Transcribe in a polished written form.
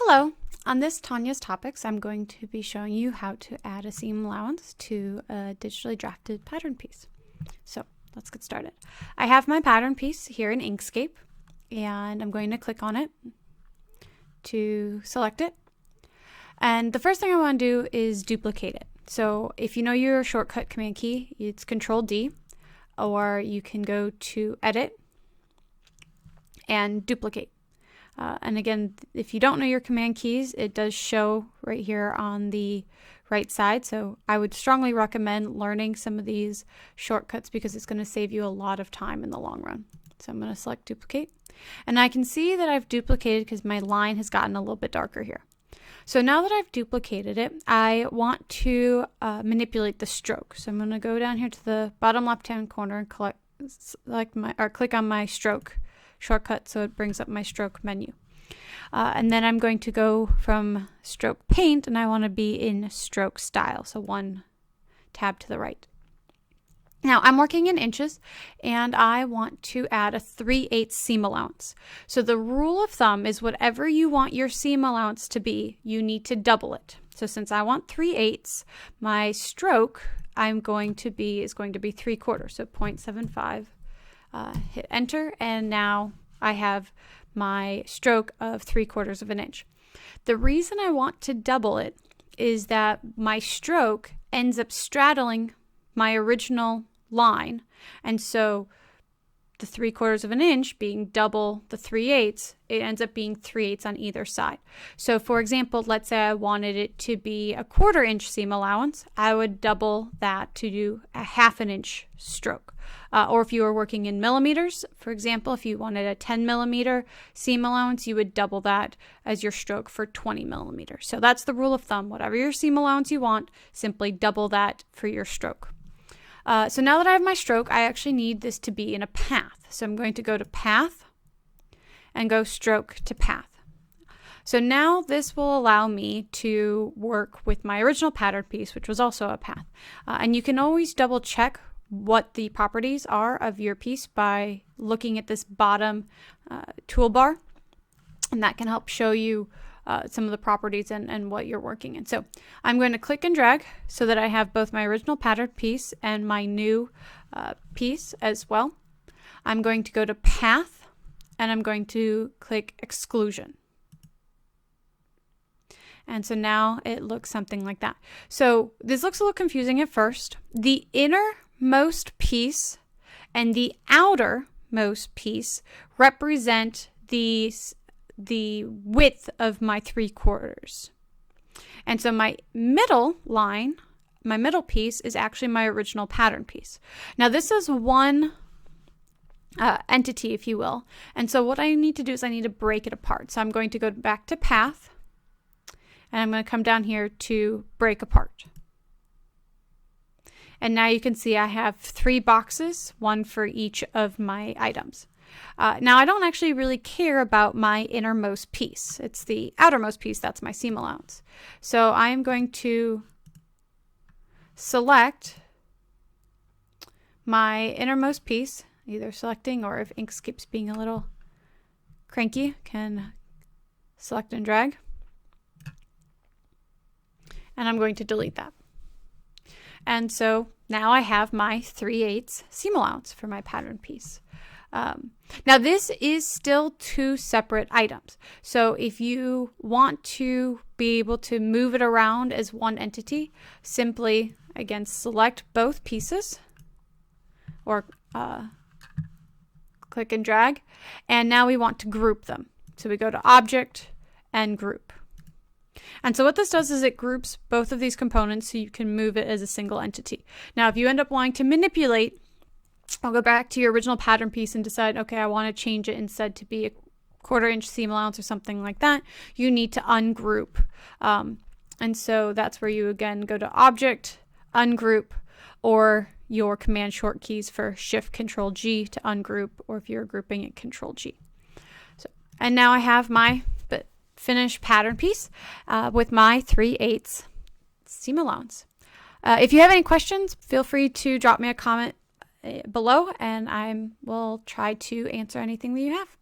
Hello! On this Tanya's Topics, I'm going to be showing you how to add a seam allowance to a digitally drafted pattern piece. So let's get started. I have my pattern piece here in Inkscape, and I'm going to click on it to select it. And the first thing I want to do is duplicate it. So if you know your shortcut command key, it's Control D, or you can go to Edit and Duplicate. And again, if you don't know your command keys, it does show right here on the right side. So I would strongly recommend learning some of these shortcuts because it's going to save you a lot of time in the long run. So I'm going to select duplicate. And I can see that I've duplicated because my line has gotten a little bit darker here. So now that I've duplicated it, I want to manipulate the stroke. So I'm going to go down here to the bottom left-hand corner and click on my stroke shortcut so it brings up my stroke menu. And then I'm going to go from stroke paint and I want to be in stroke style, so one tab to the right. Now I'm working in inches and I want to add a 3/8 seam allowance. So the rule of thumb is whatever you want your seam allowance to be, you need to double it. So since I want 3/8, my stroke is going to be 3/4, so 0.75. Hit enter, and now I have my stroke of 3/4 of an inch. The reason I want to double it is that my stroke ends up straddling my original line, and so the 3/4 of an inch being double the 3/8, it ends up being 3/8 on either side. So for example, let's say I wanted it to be a 1/4 inch seam allowance, I would double that to do a 1/2 inch stroke. Or if you were working in millimeters, for example, if you wanted a 10 millimeter seam allowance, you would double that as your stroke for 20 millimeters. So that's the rule of thumb. Whatever your seam allowance you want, simply double that for your stroke. So now that I have my stroke, I actually need this to be in a path. So I'm going to go to Path and go Stroke to Path. So now this will allow me to work with my original pattern piece, which was also a path. And you can always double check what the properties are of your piece by looking at this bottom toolbar, and that can help show you some of the properties and what you're working in. So I'm going to click and drag so that I have both my original pattern piece and my new piece as well. I'm going to go to Path and I'm going to click Exclusion. And so now it looks something like that. So this looks a little confusing at first. The innermost piece and the outermost piece represent the width of my 3/4. And so my middle line, my middle piece, is actually my original pattern piece. Now this is one entity, if you will. And so what I need to do is I need to break it apart. So I'm going to go back to Path and I'm going to come down here to Break Apart. And now you can see I have 3 boxes, one for each of my items. Now I don't actually really care about my innermost piece. It's the outermost piece that's my seam allowance. So I am going to select my innermost piece, either selecting, or if Inkscape's being a little cranky, can select and drag. And I'm going to delete that. And so now I have my 3/8 seam allowance for my pattern piece. Now this is still 2 separate items. So if you want to be able to move it around as one entity, simply again select both pieces or click and drag, and now we want to group them. So we go to Object and Group. And so what this does is it groups both of these components so you can move it as a single entity. Now if you end up wanting to manipulate, I'll go back to your original pattern piece and decide, okay, I want to change it instead to be a 1/4 inch seam allowance or something like that. You need to ungroup. And so that's where you again go to Object, Ungroup, or your command short keys for Shift Control G to ungroup, or if you're grouping it, Control G. So, and now I have my finished pattern piece with my 3/8 seam allowance. If you have any questions, feel free to drop me a comment below and I will try to answer anything that you have.